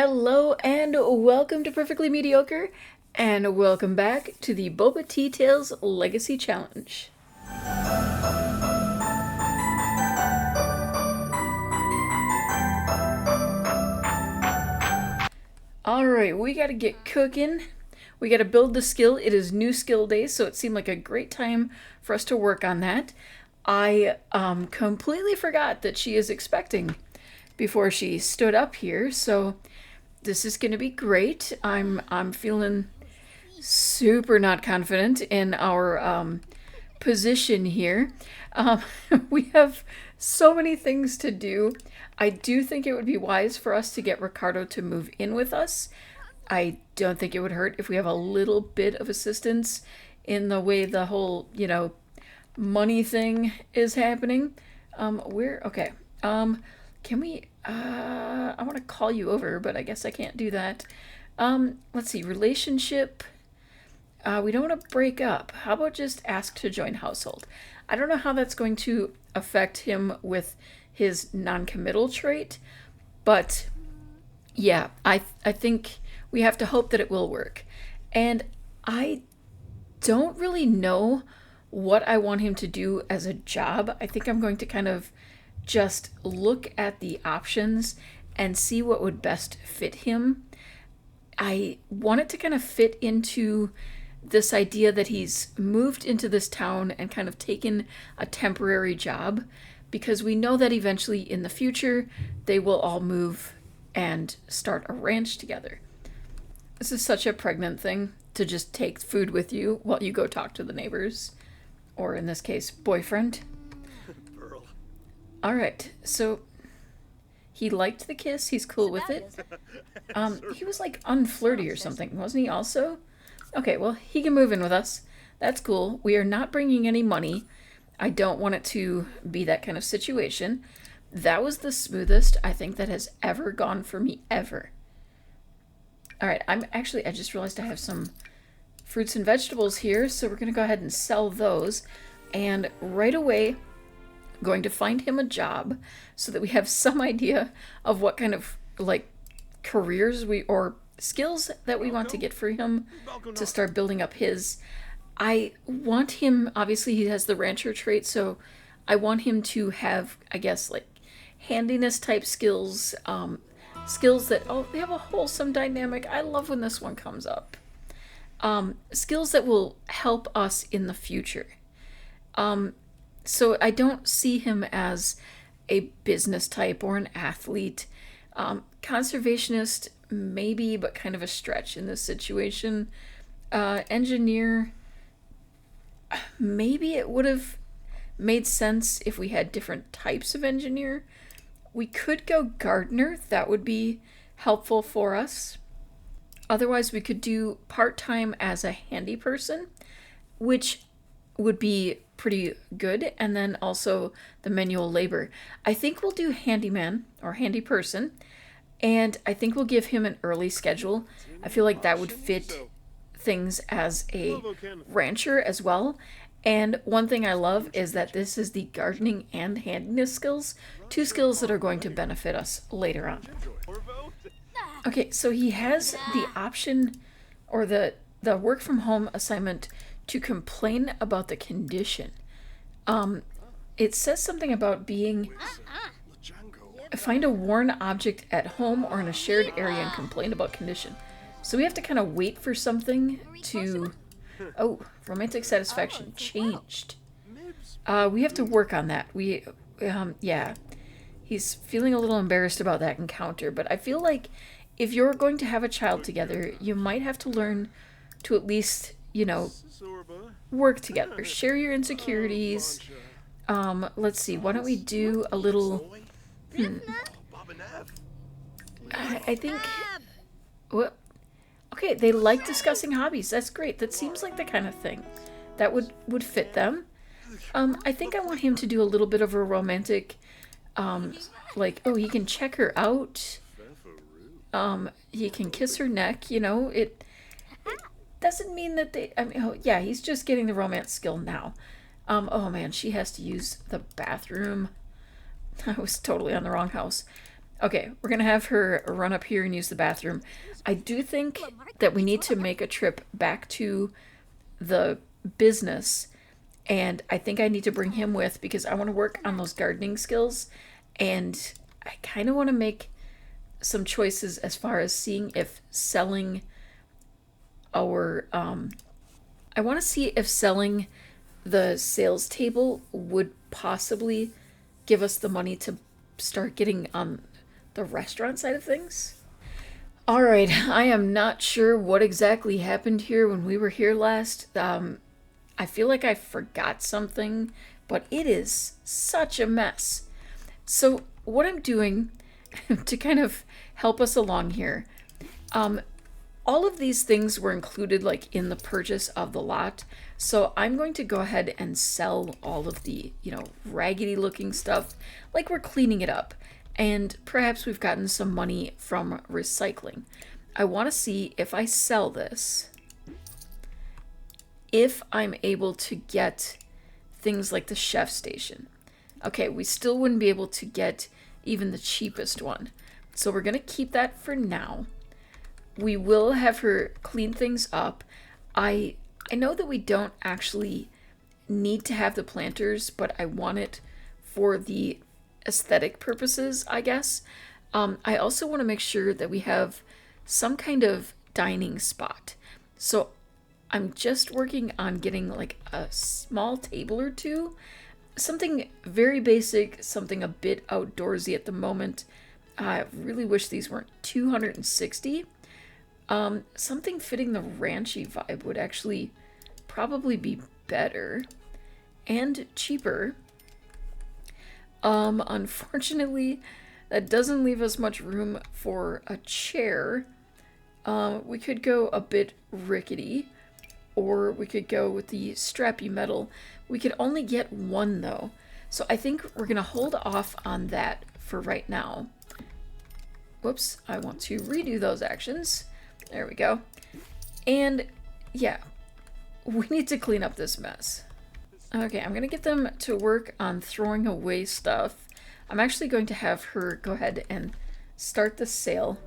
Hello and welcome to Perfectly Mediocre, and welcome back to the Boba Tea Tales Legacy Challenge. Alright, we gotta get cooking. We gotta build the skill. It is new skill day, so it seemed like a great time for us to work on that. I completely forgot that she is expecting before she stood up here, so this is gonna be great. I'm feeling super not confident in our position here. Um, we have so many things to do. I do think it would be wise for us to get Ricardo to move in with us. I don't think it would hurt if we have a little bit of assistance in the way the whole, money thing is happening. Okay. Can we, I want to call you over, but I guess I can't do that. Let's see, relationship. We don't want to break up. How about just ask to join household? I don't know how that's going to affect him with his non-committal trait, but yeah, I think we have to hope that it will work. And I don't really know what I want him to do as a job. I think I'm going to kind of just look at the options and see what would best fit him. I want it to kind of fit into this idea that he's moved into this town and kind of taken a temporary job, because we know that eventually in the future they will all move and start a ranch together. This is such a pregnant thing, to just take food with you while you go talk to the neighbors, or in this case, boyfriend. All right, so he liked the kiss. He's cool with it. He was like unflirty or something, wasn't he also? Okay, well, he can move in with us. That's cool. We are not bringing any money. I don't want it to be that kind of situation. That was the smoothest I think that has ever gone for me, ever. All right, I just realized I have some fruits and vegetables here, so we're going to go ahead and sell those. And right away, going to find him a job so that we have some idea of what kind of, careers or skills that we want to get for him to start building up his. I want him, obviously he has the rancher trait, so I want him to have, I guess, handiness type skills, skills that, they have a wholesome dynamic. I love when this one comes up. Skills that will help us in the future. So I don't see him as a business type or an athlete. Conservationist, maybe, but kind of a stretch in this situation. Engineer, maybe it would have made sense if we had different types of engineer. We could go gardener. That would be helpful for us. Otherwise, we could do part-time as a handy person, which would be pretty good. And then also the manual labor. I think we'll do handyman or handy person. And I think we'll give him an early schedule. I feel like that would fit things as a rancher as well. And one thing I love is that this is the gardening and handiness skills, two skills that are going to benefit us later on. Okay, so he has the option, or the work from home assignment, to complain about the condition. It says something about find a worn object at home or in a shared area and complain about condition. So we have to kind of wait for something to... Oh, romantic satisfaction changed. We have to work on that. Yeah. He's feeling a little embarrassed about that encounter, but I feel like if you're going to have a child together, you might have to learn to at least, work together. Share your insecurities. Let's see, why don't we do a little... I think... Well, okay, they like discussing hobbies. That's great. That seems like the kind of thing that would fit them. I think I want him to do a little bit of a romantic, he can check her out. He can kiss her neck. It doesn't mean that he's just getting the romance skill now. Oh man, she has to use the bathroom. I was totally on the wrong house. Okay, we're gonna have her run up here and use the bathroom. I do think that we need to make a trip back to the business, and I think I need to bring him with because I want to work on those gardening skills, and I kind of want to make some choices as far as seeing if selling our I want to see if selling the sales table would possibly give us the money to start getting on the restaurant side of things. All right, I am not sure what exactly happened here when we were here last. I feel like I forgot something, but it is such a mess. So what I'm doing to kind of help us along here, all of these things were included like in the purchase of the lot. So I'm going to go ahead and sell all of the, raggedy looking stuff, like we're cleaning it up. And perhaps we've gotten some money from recycling. I want to see if I sell this, if I'm able to get things like the chef station. Okay, we still wouldn't be able to get even the cheapest one. So we're going to keep that for now. We will have her clean things up. I know that we don't actually need to have the planters, but I want it for the aesthetic purposes, I guess. I also want to make sure that we have some kind of dining spot. So I'm just working on getting like a small table or two. Something very basic, something a bit outdoorsy at the moment. I really wish these weren't 260. Something fitting the ranchy vibe would actually probably be better and cheaper. Unfortunately, that doesn't leave us much room for a chair. We could go a bit rickety, or we could go with the strappy metal. We could only get one though, so I think we're gonna hold off on that for right now. Whoops, I want to redo those actions. There we go. And yeah, we need to clean up this mess. Okay, I'm gonna get them to work on throwing away stuff. I'm actually going to have her go ahead and start the sale,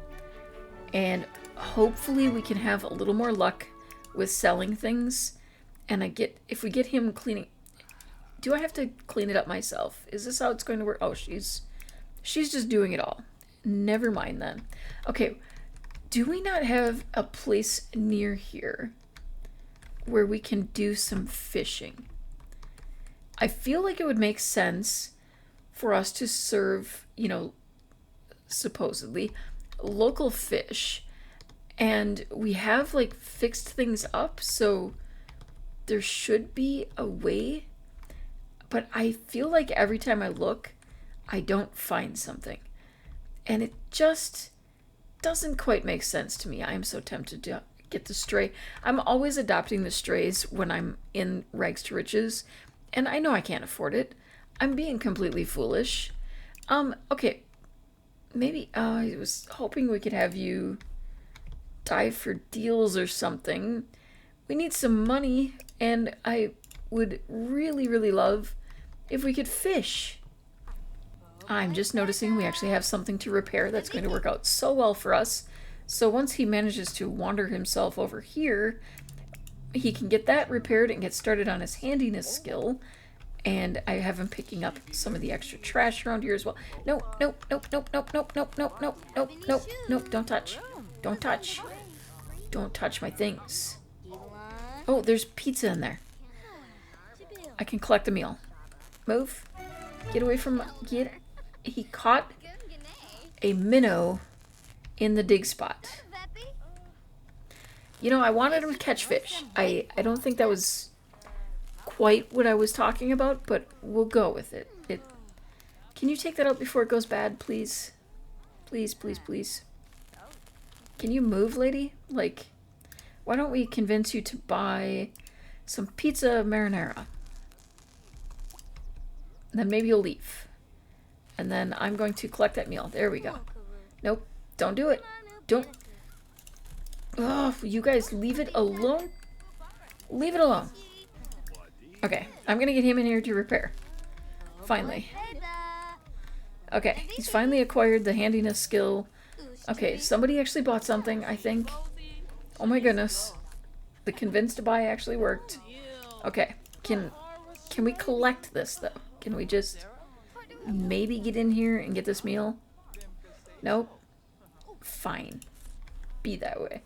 and hopefully we can have a little more luck with selling things. And if we get him cleaning, do I have to clean it up myself? Is this how it's going to work? Oh, she's just doing it all. Never mind then. Okay, do we not have a place near here where we can do some fishing? I feel like it would make sense for us to serve, supposedly local fish. And we have like fixed things up, so there should be a way. But I feel like every time I look, I don't find something. And it just doesn't quite make sense to me. I am so tempted to get the stray. I'm always adopting the strays when I'm in rags to riches, and I know I can't afford it. I'm being completely foolish. Okay. Maybe I was hoping we could have you dive for deals or something. We need some money, and I would really, really love if we could fish. I'm just noticing we actually have something to repair that's going to work out so well for us. So once he manages to wander himself over here, he can get that repaired and get started on his handiness skill. And I have him picking up some of the extra trash around here as well. Nope, nope, nope, nope, nope, nope, nope, nope, nope, nope, nope, nope, don't touch. Don't touch. Don't touch my things. Oh, there's pizza in there. I can collect a meal. Move. Get away from... He caught a minnow in the dig spot. I wanted him to catch fish. I don't think that was quite what I was talking about, but we'll go with it. Can you take that out before it goes bad, please? Please, please, please. Can you move, lady? Like, why don't we convince you to buy some pizza marinara? Then maybe you'll leave. And then I'm going to collect that meal. There we go. Nope. Don't do it. Don't. Oh, you guys leave it alone. Leave it alone. Okay. I'm going to get him in here to repair. Finally. Okay, he's finally acquired the handiness skill. Okay, somebody actually bought something, I think. Oh my goodness. The convince to buy actually worked. Okay, can we collect this though? Can we just maybe get in here and get this meal? Nope. Fine. Be that way.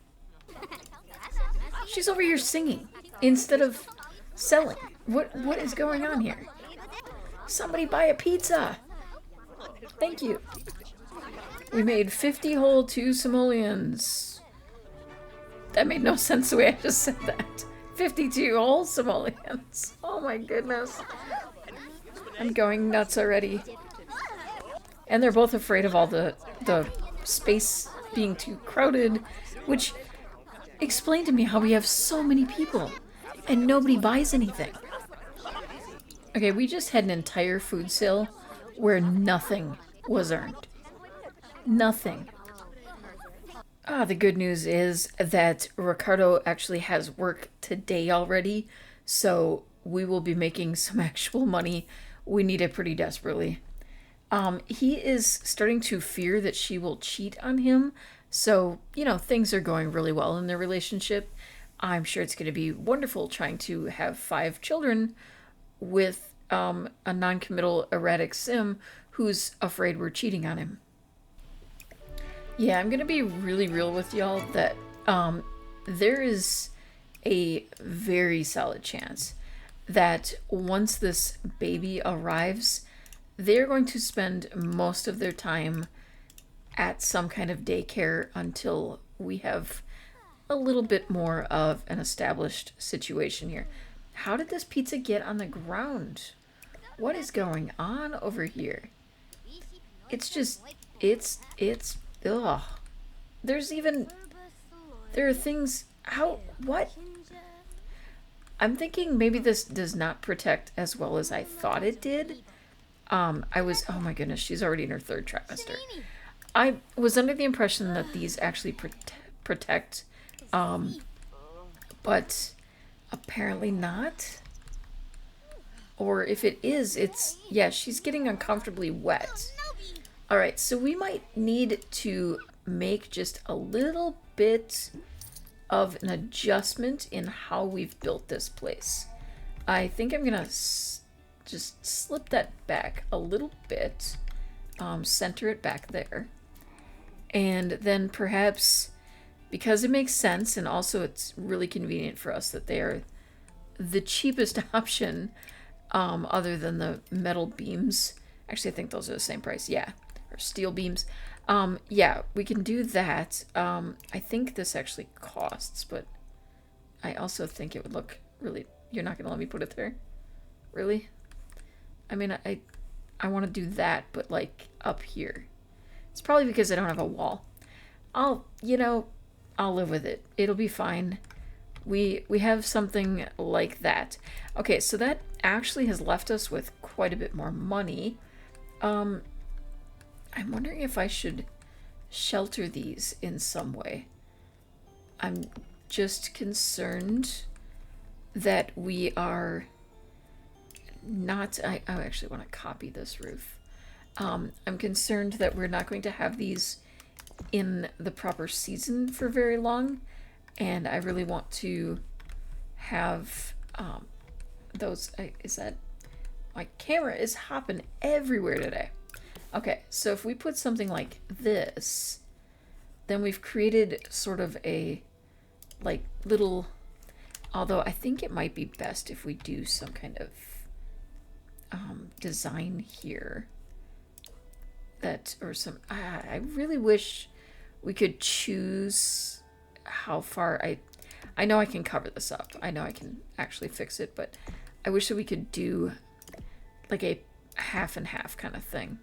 She's over here singing instead of selling. What is going on here? Somebody buy a pizza. Thank you. We made 50 whole 2 simoleons. That made no sense the way I just said that. 52 whole simoleons. Oh my goodness. I'm going nuts already. And they're both afraid of all the space being too crowded, which explain to me how we have so many people and nobody buys anything. Okay, we just had an entire food sale where nothing was earned. Nothing. The good news is that Ricardo actually has work today already, so we will be making some actual money. We need it pretty desperately. He is starting to fear that she will cheat on him, so, things are going really well in their relationship. I'm sure it's going to be wonderful trying to have 5 children with a non-committal erratic sim who's afraid we're cheating on him. Yeah, I'm going to be really real with y'all that there is a very solid chance that once this baby arrives, they're going to spend most of their time at some kind of daycare until we have a little bit more of an established situation here. How did this pizza get on the ground? What is going on over here? It's just, ugh. There are things, what? I'm thinking maybe this does not protect as well as I thought it did. Oh my goodness, she's already in her 3rd trimester. I was under the impression that these actually protect, but apparently not. Or if it is, she's getting uncomfortably wet. Alright, so we might need to make just a little bit of an adjustment in how we've built this place. I think I'm gonna just slip that back a little bit, center it back there, and then perhaps, because it makes sense and also it's really convenient for us that they are the cheapest option, other than the metal beams. Actually, I think those are the same price. Yeah, or steel beams. Yeah, we can do that. I think this actually costs, but I also think it would look really... You're not gonna let me put it there? Really? I mean, I want to do that, but like up here. It's probably because I don't have a wall. I'll live with it. It'll be fine. We have something like that. Okay, so that actually has left us with quite a bit more money. I'm wondering if I should shelter these in some way. I'm just concerned that we are not... I actually want to copy this roof. I'm concerned that we're not going to have these in the proper season for very long, and I really want to have those... My camera is hopping everywhere today. Okay, so if we put something like this, then we've created sort of a little... Although I think it might be best if we do some kind of design here. I really wish we could choose how far I know I can cover this up. I know I can actually fix it, but I wish that we could do like a half and half kind of thing,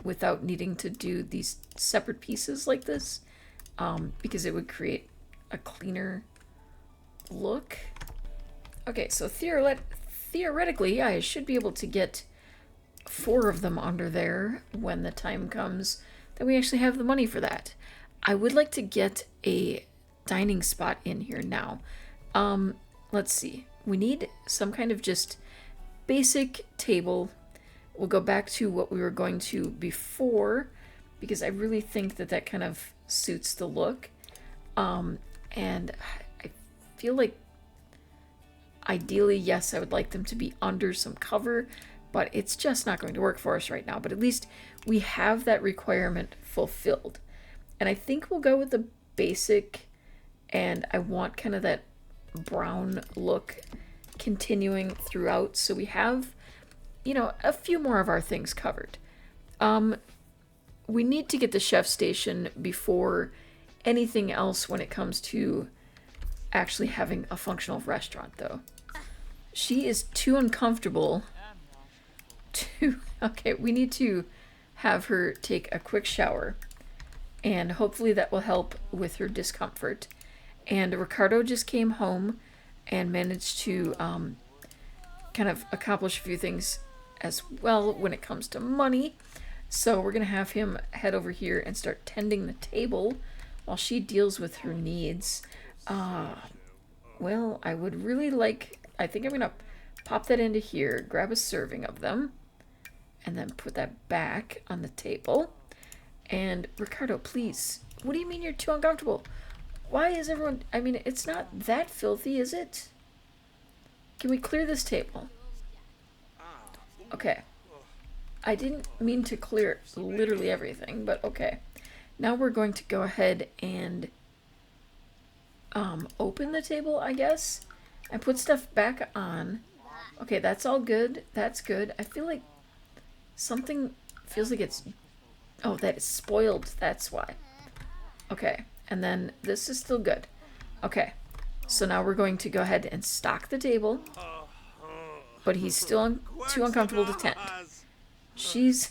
without needing to do these separate pieces like this, because it would create a cleaner look. Okay, so theoretically, I should be able to get 4 of them under there when the time comes that we actually have the money for that. I would like to get a dining spot in here now. Let's see. We need some kind of just basic table we'll go back to what we were going to before because I really think that that kind of suits the look. And I feel like ideally, yes, I would like them to be under some cover, but it's just not going to work for us right now. But at least we have that requirement fulfilled. And I think we'll go with the basic, and I want kind of that brown look continuing throughout. So we have, a few more of our things covered. We need to get the chef station before anything else when it comes to actually having a functional restaurant, though. She is too uncomfortable to... Okay, we need to have her take a quick shower, and hopefully that will help with her discomfort. And Ricardo just came home and managed to kind of accomplish a few things as well when it comes to money. So we're going to have him head over here and start tending the table while she deals with her needs. Well, I would really like... I think I'm going to pop that into here, grab a serving of them, and then put that back on the table. And Ricardo, please. What do you mean you're too uncomfortable? Why is everyone... I mean, it's not that filthy, is it? Can we clear this table? Okay. I didn't mean to clear literally everything, but okay. Now we're going to go ahead and open the table, I guess, and put stuff back on. Okay, that's all good. That's good. I feel like something feels like it's... Oh, that is spoiled. That's why. Okay, and then this is still good. Okay, so now we're going to go ahead and stock the table, but he's still too uncomfortable to tend. She's...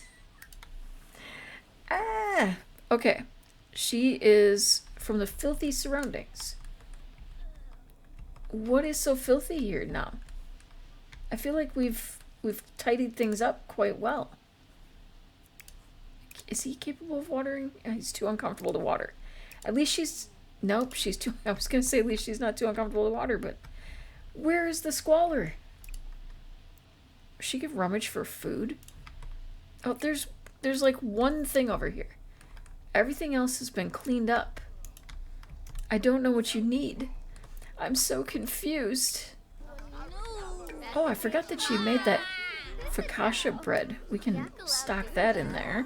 Okay. She is from the filthy surroundings. What is so filthy here now? I feel like we've tidied things up quite well. Is he capable of watering? He's too uncomfortable to water. At least she's... Nope, she's too... I was going to say at least she's not too uncomfortable to water, but... Where is the squalor? She could rummage for food. Oh, there's like one thing over here. Everything else has been cleaned up. I don't know what you need. I'm so confused. Oh, I forgot that she made that focaccia bread. We can stock that in there.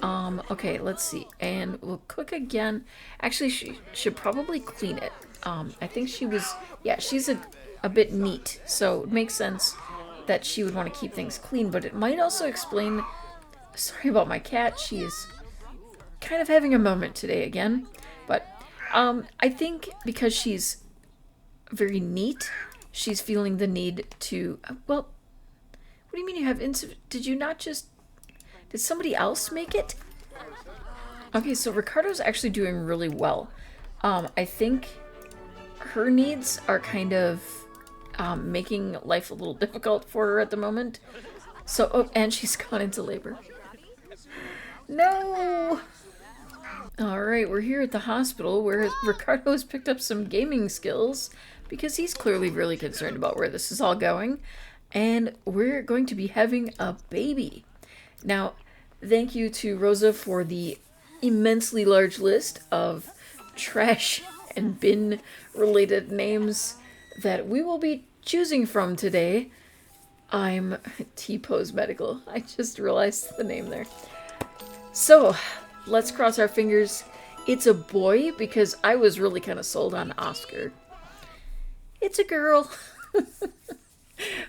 Okay, let's see. And we'll cook again. Actually, she should probably clean it. I think she was... Yeah, she's a bit neat, so it makes sense that she would want to keep things clean, but it might also explain... Sorry about my cat. She is kind of having a moment today again. But I think because she's very neat, she's feeling the need to... Well, what do you mean you have... Did you not just... Did somebody else make it? Okay, so Ricardo's actually doing really well. I think her needs are kind of making life a little difficult for her at the moment. So, oh, and she's gone into labor. No! Alright, we're here at the hospital where Ricardo has picked up some gaming skills because he's clearly really concerned about where this is all going. And we're going to be having a baby. Now, thank you to Rosa for the immensely large list of trash and bin related names that we will be choosing from today. I'm T-Pose Medical. I just realized the name there. So, let's cross our fingers. It's a boy because I was really kind of sold on Oscar. It's a girl.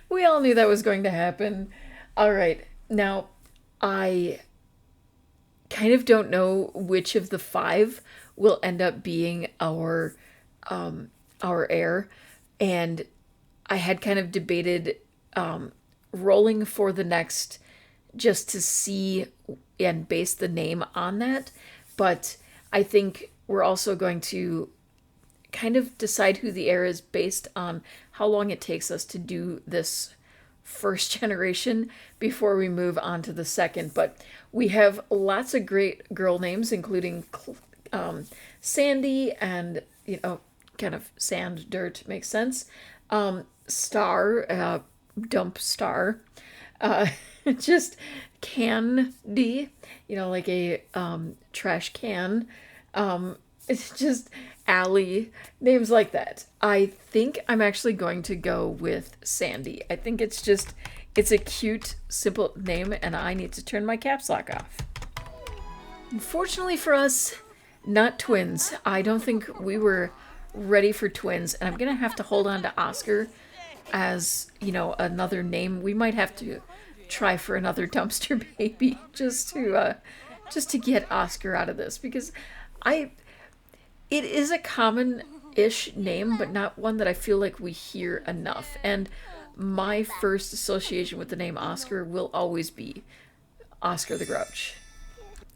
We all knew that was going to happen. All right. Now, I kind of don't know which of the 5 will end up being our heir, and I had kind of debated rolling for the next just to see and base the name on that, but I think we're also going to kind of decide who the heir is based on how long it takes us to do this first generation before we move on to the second. But we have lots of great girl names, including Sandy and, kind of sand, dirt makes sense. Star, dump star. Uh, just candy, you know, like a trash can. It's just Allie, names like that. I think I'm actually going to go with Sandy. I think it's a cute, simple name, and I need to turn my caps lock off. Unfortunately for us, not twins. I don't think we were ready for twins, and I'm gonna have to hold on to Oscar as, you know, another name. We might have to try for another dumpster baby just to get Oscar out of this, because I it is a common-ish name, but not one that I feel like we hear enough. And my first association with the name Oscar will always be Oscar the Grouch.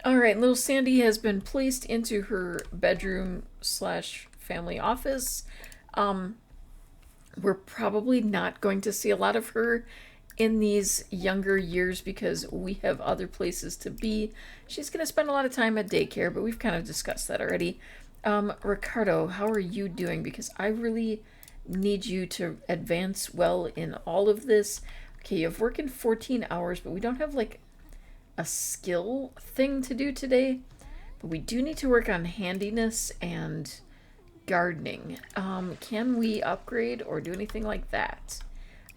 All right, little Sandy has been placed into her bedroom slash family office. Um, we're probably not going to see a lot of her in these younger years because we have other places to be. She's going to spend a lot of time at daycare, but we've kind of discussed that already. Ricardo, how are you doing? Because I really need you to advance well in all of this. Okay, you have work in 14 hours, but we don't have like a skill thing to do today. But we do need to work on handiness and gardening. Can we upgrade or do anything like that?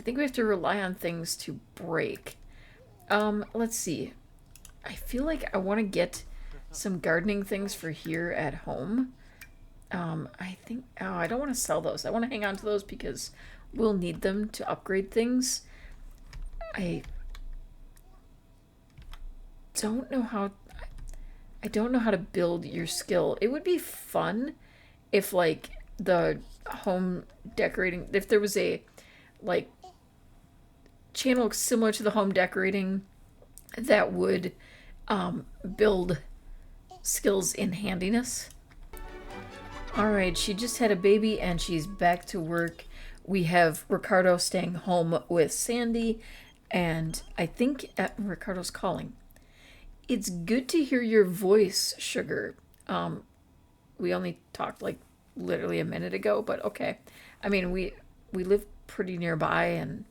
I think we have to rely on things to break. Let's see. I feel like I want to get some gardening things for here at home. I think, oh, I don't want to sell those. I want to hang on to those because we'll need them to upgrade things. I don't know how, I don't know how to build your skill. It would be fun if like the home decorating, if there was a like channel similar to the home decorating that would build skills in handiness. All right, she just had a baby and she's back to work. We have Ricardo staying home with Sandy, and I think Ricardo's calling. It's good to hear your voice, Sugar. We only talked like literally a minute ago, but okay. I mean, we live pretty nearby, and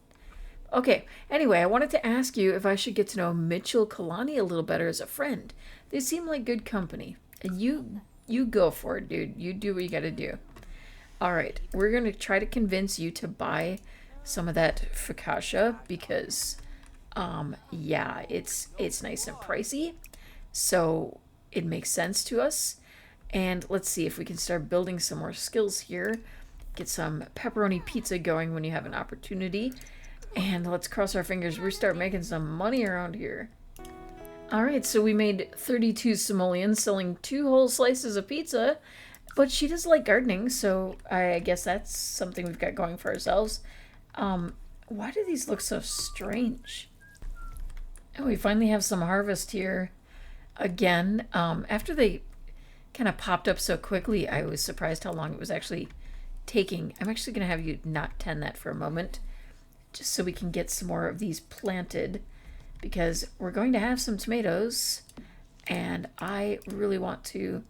okay. Anyway, I wanted to ask you if I should get to know Mitchell Kalani a little better as a friend. They seem like good company. And you go for it, dude. You do what you gotta do. All right, we're gonna try to convince you to buy some of that focaccia because, yeah, it's nice and pricey, so it makes sense to us. And let's see if we can start building some more skills here. Get some pepperoni pizza going when you have an opportunity. And let's cross our fingers we start making some money around here. Alright, so we made 32 simoleons selling 2 whole slices of pizza. But she does like gardening, so I guess that's something we've got going for ourselves. Why do these look so strange? Oh, we finally have some harvest here again. After they kind of popped up so quickly, I was surprised how long it was actually taking. I'm actually going to have you not tend that for a moment, just so we can get some more of these planted, because we're going to have some tomatoes, and I really want to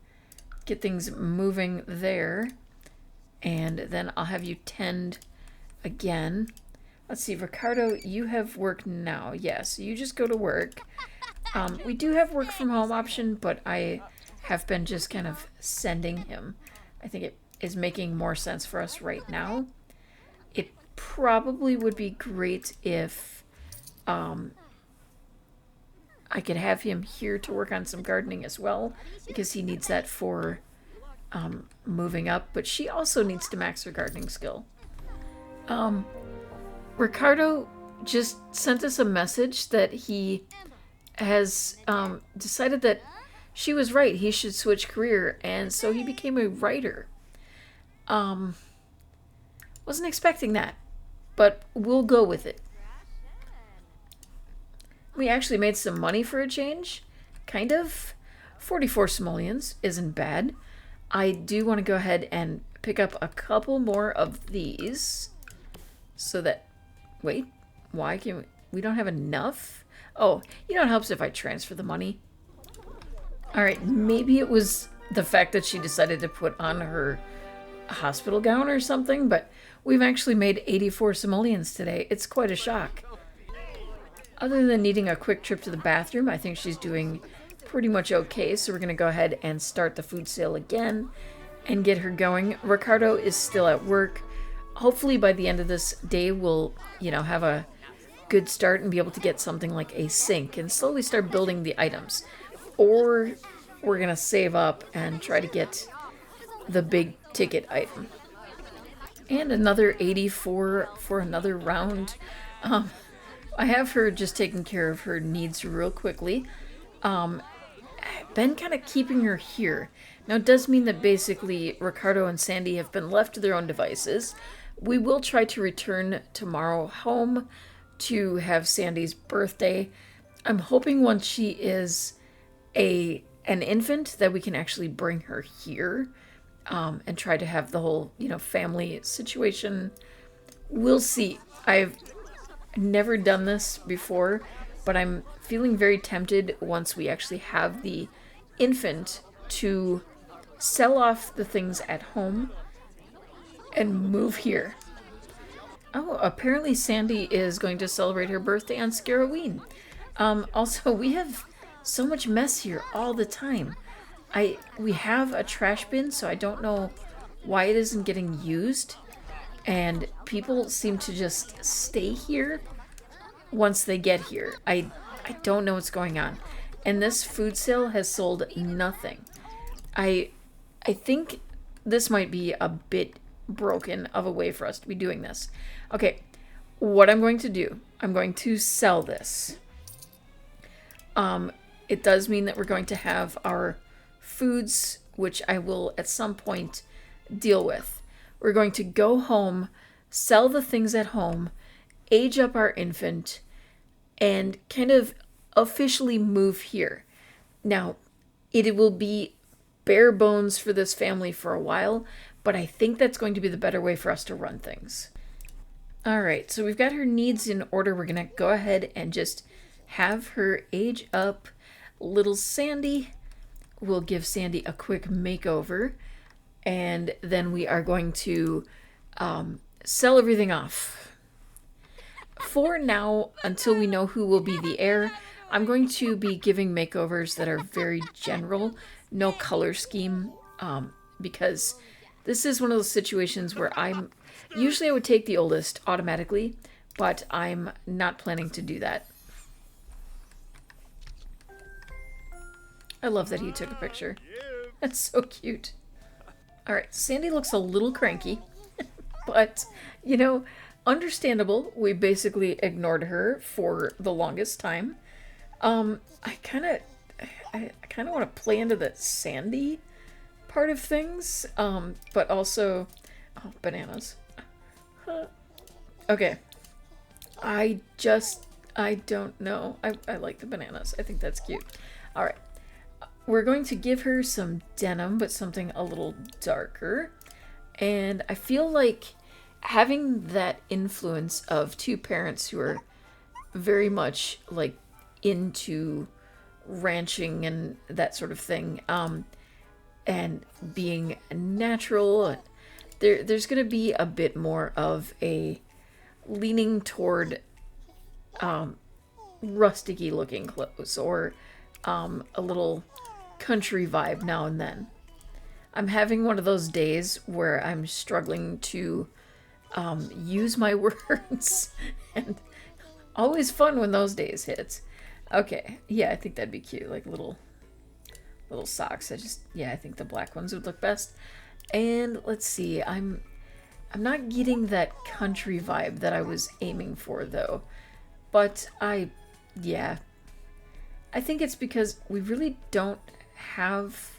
get things moving there, and then I'll have you tend again. Let's see, Ricardo, you have work now. Yes, you just go to work. We do have work from home option, but I have been just kind of sending him. I think it is making more sense for us right now. It probably would be great if I could have him here to work on some gardening as well, because he needs that for moving up, but she also needs to max her gardening skill. Ricardo just sent us a message that he has decided that she was right. He should switch career, and so he became a writer. Wasn't expecting that, but we'll go with it. We actually made some money for a change, kind of. 44 simoleons isn't bad. I do want to go ahead and pick up a couple more of these so that, wait, why can we don't have enough? Oh, you know, it helps if I transfer the money. All right, maybe it was the fact that she decided to put on her hospital gown or something, but we've actually made 84 simoleons today. It's quite a shock. Other than needing a quick trip to the bathroom, I think she's doing pretty much okay. So we're going to go ahead and start the food sale again and get her going. Ricardo is still at work. Hopefully by the end of this day, we'll, have a good start and be able to get something like a sink and slowly start building the items. Or we're going to save up and try to get the big ticket item. And another 84 for another round. I have her just taking care of her needs real quickly. Been kind of keeping her here. Now, it does mean that basically Ricardo and Sandy have been left to their own devices. We will try to return tomorrow home to have Sandy's birthday. I'm hoping once she is an infant that we can actually bring her here and try to have the whole, family situation. We'll see. I've never done this before, but I'm feeling very tempted once we actually have the infant to sell off the things at home and move here. Oh, apparently Sandy is going to celebrate her birthday on Scaroween. Also, we have so much mess here all the time. We have a trash bin, so I don't know why it isn't getting used. And people seem to just stay here once they get here. I don't know what's going on. And this food sale has sold nothing. I think this might be a bit broken of a way for us to be doing this. Okay, what I'm going to do, I'm going to sell this. It does mean that we're going to have our foods, which I will at some point deal with. We're going to go home, sell the things at home, age up our infant, and kind of officially move here. Now, it will be bare bones for this family for a while, but I think that's going to be the better way for us to run things. All right, so we've got her needs in order. We're going to go ahead and just have her age up little Sandy. We'll give Sandy a quick makeover, and then we are going to sell everything off. For now, until we know who will be the heir, I'm going to be giving makeovers that are very general, no color scheme, because this is one of those situations where usually I would take the oldest automatically, but I'm not planning to do that. I love that he took a picture. That's so cute. All right, Sandy looks a little cranky, but, understandable. We basically ignored her for the longest time. I kind of want to play into the Sandy part of things, but also, bananas. Okay, I don't know. I like the bananas. I think that's cute. All right, we're going to give her some denim, but something a little darker, and I feel like having that influence of two parents who are very much like into ranching and that sort of thing, and being natural, there's going to be a bit more of a leaning toward rusticy looking clothes, or a little country vibe now and then. I'm having one of those days where I'm struggling to use my words, and always fun when those days hit. Okay, yeah, I think that'd be cute, like little socks. I think the black ones would look best. And let's see, I'm not getting that country vibe that I was aiming for though. But I think it's because we really don't have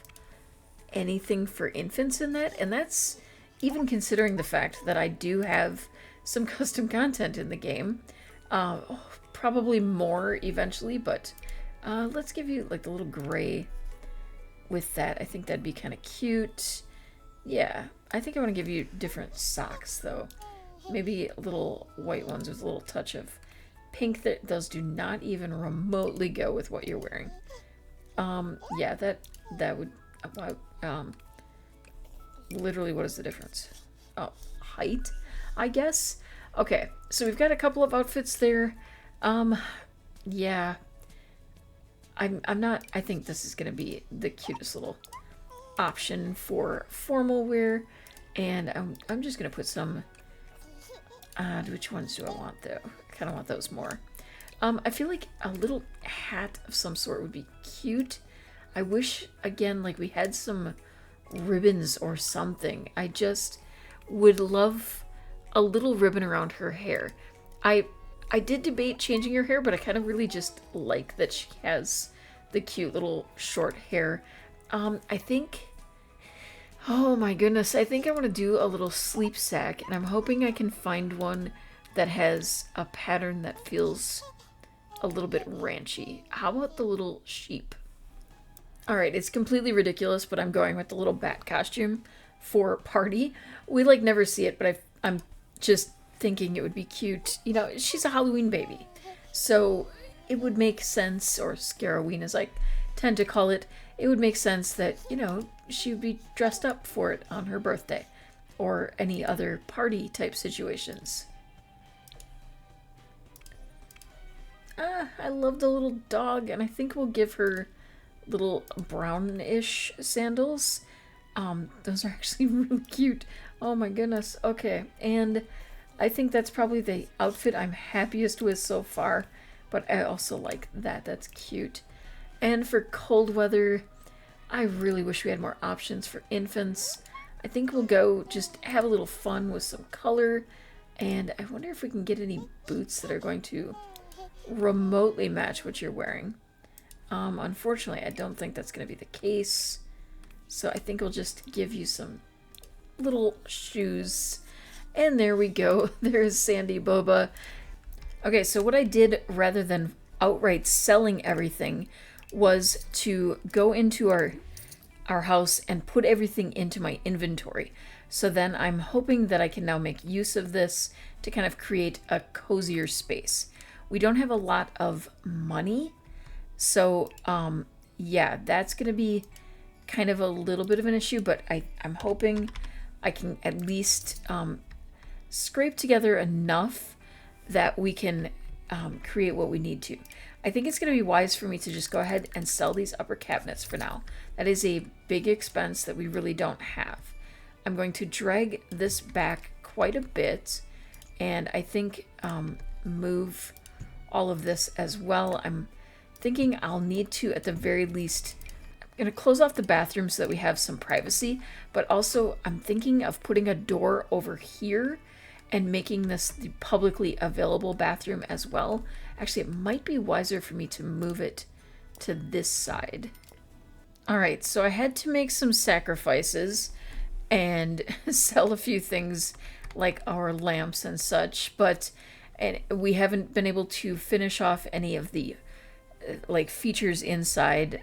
anything for infants in that, and that's even considering the fact that I do have some custom content in the game. Probably more eventually, but let's give you like the little gray with that. I think that'd be kind of cute. Yeah, I think I want to give you different socks though. Maybe little white ones with a little touch of pink. Those do not even remotely go with what you're wearing. Yeah, that would literally, what is the difference? Oh, height, I guess. Okay, so we've got a couple of outfits there. Yeah, I'm not, I think this is going to be the cutest little option for formal wear. And I'm just going to put some, which ones do I want though? I kind of want those more. I feel like a little hat of some sort would be cute. I wish, again, like we had some ribbons or something. I just would love a little ribbon around her hair. I I did debate changing her hair, but I kind of really just like that she has the cute little short hair. I think, oh my goodness, I think I want to do a little sleep sack, and I'm hoping I can find one that has a pattern that feels a little bit ranchy. How about the little sheep? Alright, it's completely ridiculous, but I'm going with the little bat costume for party. We like never see it, but I'm just thinking it would be cute. You know, she's a Halloween baby. So it would make sense, or Scaroween as I tend to call it, it would make sense that, you know, she would be dressed up for it on her birthday or any other party type situations. I love the little dog, and I think we'll give her little brownish sandals. Those are actually really cute. Oh my goodness. Okay, and I think that's probably the outfit I'm happiest with so far, but I also like that. That's cute. And for cold weather, I really wish we had more options for infants. I think we'll go just have a little fun with some color, and I wonder if we can get any boots that are going to remotely match what you're wearing. Unfortunately, I don't think that's going to be the case. So I think we'll just give you some little shoes. And there we go. There's Sandy Boba. Okay, so what I did rather than outright selling everything was to go into our house and put everything into my inventory. So then I'm hoping that I can now make use of this to kind of create a cozier space. We don't have a lot of money, so yeah, that's going to be kind of a little bit of an issue, but I'm hoping I can at least scrape together enough that we can create what we need to. I think it's going to be wise for me to just go ahead and sell these upper cabinets for now. That is a big expense that we really don't have. I'm going to drag this back quite a bit, and I think move all of this as well. I'm thinking I'll need to, at the very least, I'm going to close off the bathroom so that we have some privacy, but also I'm thinking of putting a door over here and making this the publicly available bathroom as well. Actually, it might be wiser for me to move it to this side. Alright, so I had to make some sacrifices and sell a few things like our lamps and such, and we haven't been able to finish off any of the like features inside,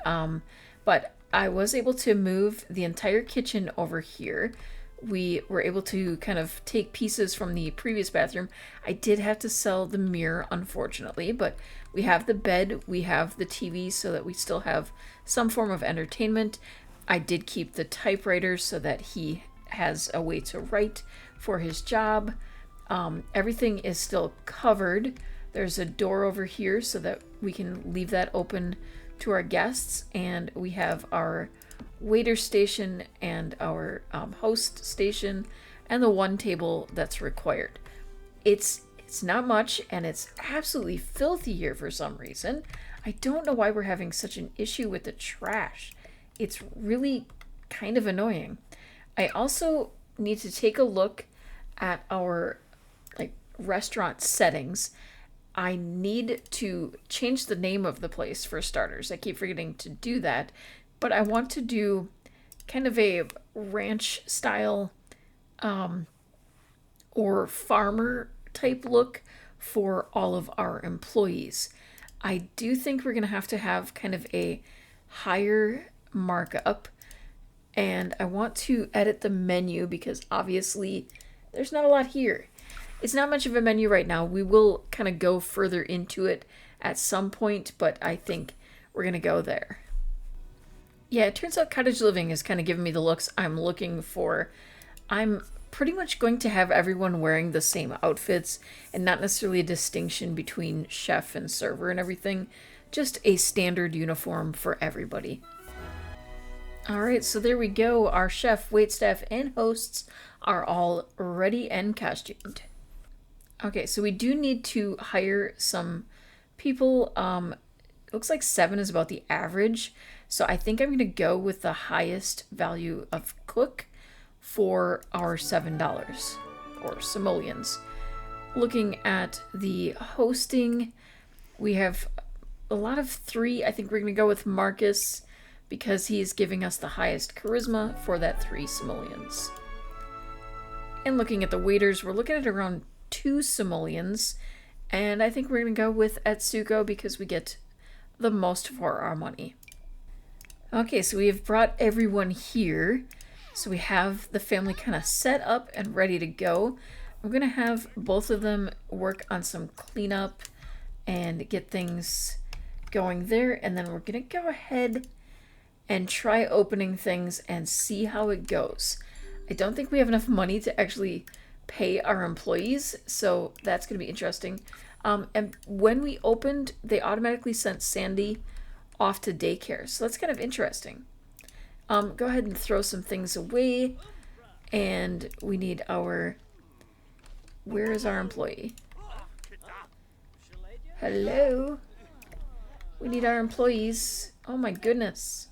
but I was able to move the entire kitchen over here. We were able to kind of take pieces from the previous bathroom. I did have to sell the mirror, unfortunately, but we have the bed, we have the TV so that we still have some form of entertainment. I did keep the typewriter so that he has a way to write for his job. Everything is still covered. There's a door over here so that we can leave that open to our guests, and we have our waiter station and our host station and the one table that's required. It's not much, and it's absolutely filthy here for some reason. I don't know why we're having such an issue with the trash. It's really kind of annoying. I also need to take a look at our restaurant settings. I need to change the name of the place for starters. I keep forgetting to do that, but I want to do kind of a ranch style or farmer type look for all of our employees. I do think we're going to have kind of a higher markup, and I want to edit the menu because obviously there's not a lot here. It's not much of a menu right now. We will kind of go further into it at some point, but I think we're going to go there. Yeah, it turns out cottage living is kind of giving me the looks I'm looking for. I'm pretty much going to have everyone wearing the same outfits and not necessarily a distinction between chef and server and everything. Just a standard uniform for everybody. Alright, so there we go. Our chef, waitstaff, and hosts are all ready and costumed. Okay, so we do need to hire some people. It looks like 7 is about the average. So I think I'm going to go with the highest value of cook for our $7 or simoleons. Looking at the hosting, we have a lot of 3. I think we're going to go with Marcus because he's giving us the highest charisma for that 3 simoleons. And looking at the waiters, we're looking at around 2 simoleons, and I think we're going to go with Etsuko because we get the most for our money. Okay, so we have brought everyone here. So we have the family kind of set up and ready to go. I'm going to have both of them work on some cleanup and get things going there, and then we're going to go ahead and try opening things and see how it goes. I don't think we have enough money to actually pay our employees, so that's going to be interesting. And when we opened, they automatically sent Sandy off to daycare, so that's kind of interesting. Go ahead and throw some things away, and we need our... Where is our employee? Hello? We need our employees. Oh my goodness.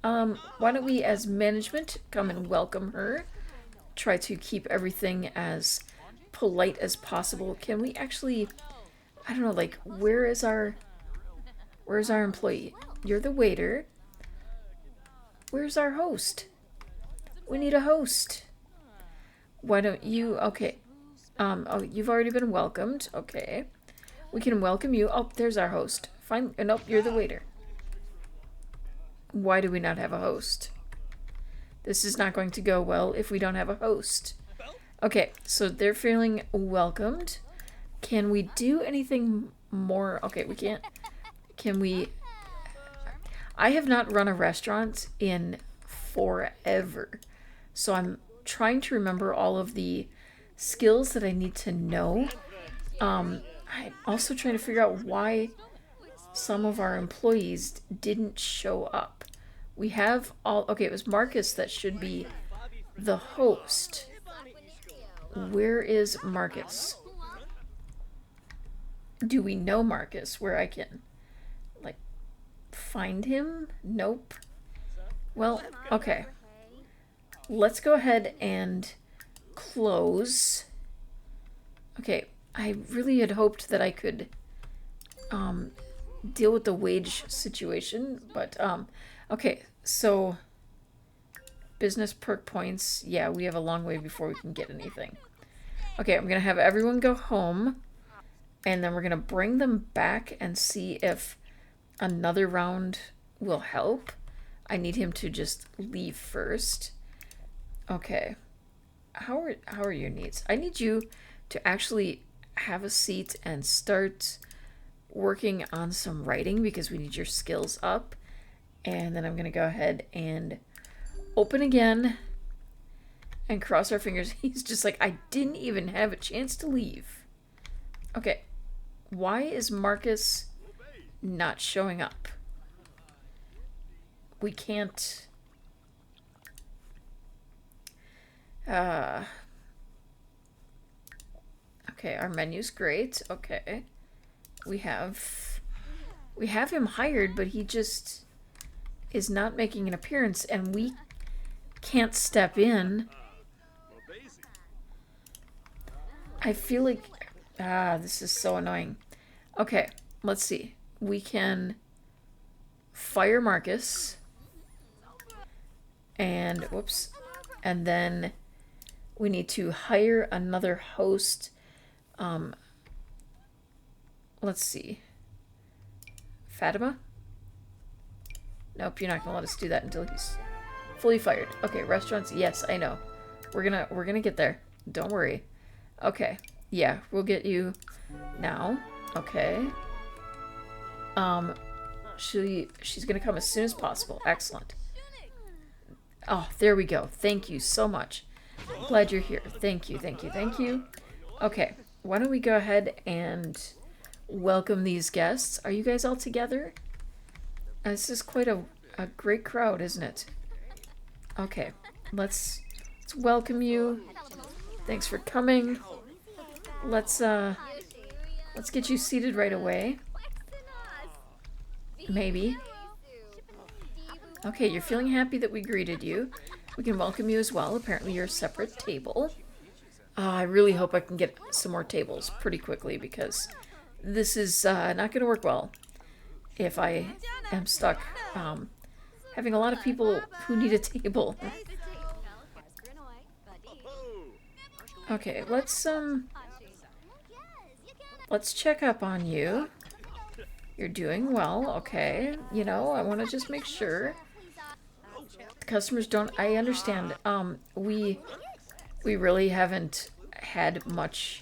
Why don't we, as management, come and welcome her? Try to keep everything as polite as possible. Can we actually, I don't know, like, where's our employee? You're the waiter. Where's our host? We need a host. Why don't you, okay. Oh, you've already been welcomed. Okay. We can welcome you. Oh, there's our host. Fine. Nope, you're the waiter. Why do we not have a host? This is not going to go well if we don't have a host. Okay, so they're feeling welcomed. Can we do anything more? Okay, we can't. Can we... I have not run a restaurant in forever. So I'm trying to remember all of the skills that I need to know. I'm also trying to figure out why some of our employees didn't show up. We have all... Okay, it was Marcus that should be the host. Where is Marcus? Do we know Marcus where I can, like, find him? Nope. Well, okay. Let's go ahead and close. Okay, I really had hoped that I could deal with the wage situation, but okay, so business perk points. Yeah, we have a long way before we can get anything. Okay, I'm gonna have everyone go home, and then we're gonna bring them back and see if another round will help. I need him to just leave first. Okay. How are your needs? I need you to actually have a seat and start working on some writing because we need your skills up. And then I'm going to go ahead and open again and cross our fingers. He's just like, I didn't even have a chance to leave. Okay. Why is Marcus not showing up? We can't... Okay, our menu's great. Okay. We have him hired, but he just is not making an appearance, and we can't step in. I feel like... this is so annoying. Okay, let's see. We can fire Marcus. And, whoops. And then we need to hire another host. Let's see. Fatima? Nope, you're not gonna let us do that until he's fully fired. Okay, restaurants, yes, I know. We're gonna get there. Don't worry. Okay. Yeah, we'll get you now. Okay. She's gonna come as soon as possible. Excellent. Oh, there we go. Thank you so much. Glad you're here. Thank you, thank you, thank you. Okay, why don't we go ahead and welcome these guests. Are you guys all together? This is quite a great crowd, isn't it? Okay, let's welcome you. Thanks for coming. Let's get you seated right away. Maybe. Okay, you're feeling happy that we greeted you. We can welcome you as well. Apparently you're a separate table. I really hope I can get some more tables pretty quickly because this is not going to work well if I am stuck having a lot of people who need a table. Okay, let's check up on you. You're doing well, okay. You know, I want to just make sure the customers don't. I understand. We really haven't had much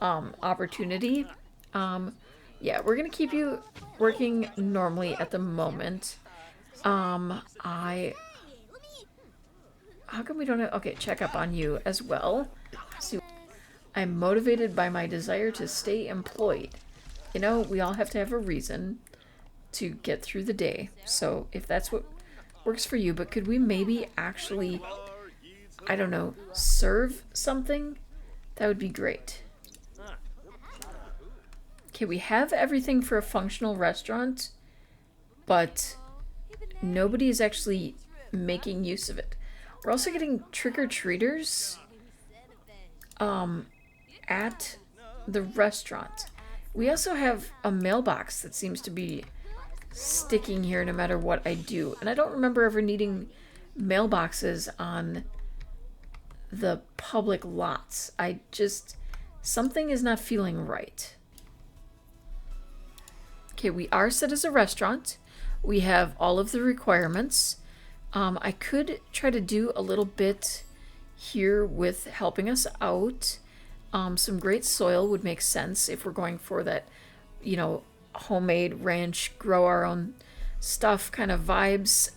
opportunity. Yeah, we're gonna keep you working normally at the moment. How come we don't have, okay, check up on you as well. See, I'm motivated by my desire to stay employed. You know, we all have to have a reason to get through the day. So if that's what works for you, but could we maybe actually, I don't know, serve something? That would be great. Okay, we have everything for a functional restaurant, but nobody is actually making use of it. We're also getting trick-or-treaters at the restaurant. We also have a mailbox that seems to be sticking here no matter what I do. And I don't remember ever needing mailboxes on the public lots. Something is not feeling right. Okay, we are set as a restaurant. We have all of the requirements. I could try to do a little bit here with helping us out. Some great soil would make sense if we're going for that, you know, homemade ranch, grow our own stuff kind of vibes.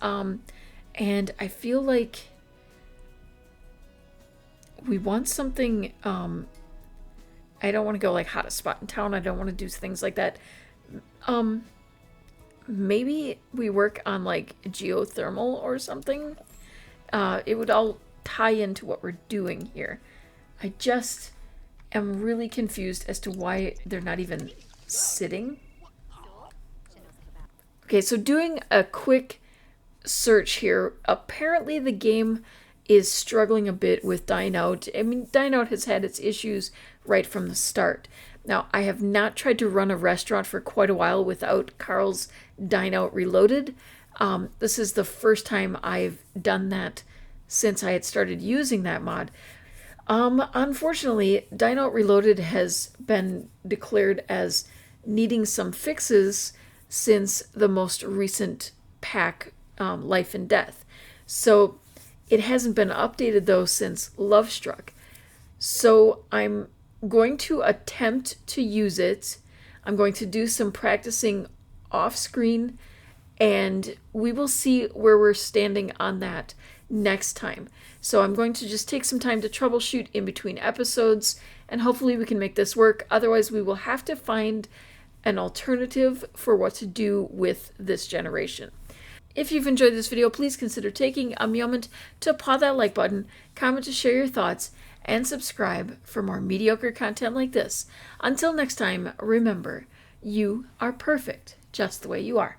And I feel like we want something, I don't want to go like hottest spot in town. I don't want to do things like that. Maybe we work on like geothermal or something. It would all tie into what we're doing here. I just am really confused as to why they're not even sitting. Okay, so doing a quick search here. Apparently the game is struggling a bit with Dine Out. I mean, Dine Out has had its issues right from the start. Now, I have not tried to run a restaurant for quite a while without Carl's Dine Out Reloaded. This is the first time I've done that since I had started using that mod. Unfortunately, Dine Out Reloaded has been declared as needing some fixes since the most recent pack, Life and Death. So it hasn't been updated though since Love Struck. So I'm going to attempt to use it. I'm going to do some practicing off screen and we will see where we're standing on that next time. So I'm going to just take some time to troubleshoot in between episodes and hopefully we can make this work. Otherwise we will have to find an alternative for what to do with this generation. If you've enjoyed this video, please consider taking a moment to paw that like button, comment to share your thoughts, and subscribe for more mediocre content like this. Until next time, remember, you are perfect just the way you are.